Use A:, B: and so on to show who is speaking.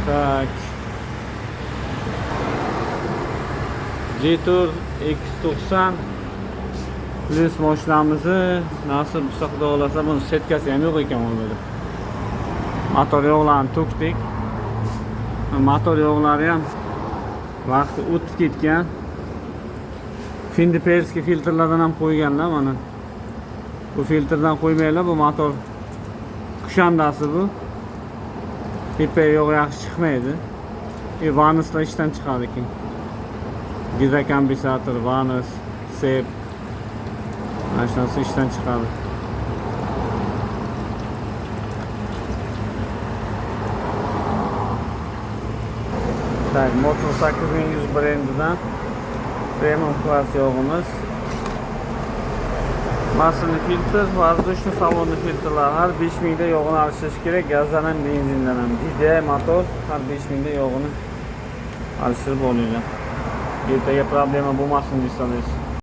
A: Tak. Jetur X90 plus mashinamizni nasib bo'lsa xudo xolasa buni setkasi ham yo'q ekan böyle. Motor yog'larini to'kdik. Motor yog'lari ham vaqti o'tib ketgan. Findiperski filtrlardan ham qo'yganlar mana. Bu filtrdan qo'ymaylar, bu motor kushandasi bu. Tepa yo'q yaxshi chiqmaydi. Vanuslar ishdan chiqadi ekan. Gizokompensator, vanus, sep. Mana shunisi ishdan chiqadi. Tak, Motor 8100 brendidan premium klass yog'imiz. Masalli filtr, воздушный salonni filtrlar har 5000 da yog'ini alshish kerak, gazdan ham, benzindan ham. DJI motor har 5000 da yog'ini alishtirib olinglar. Ertaga problema bo'lmasin deysangiz.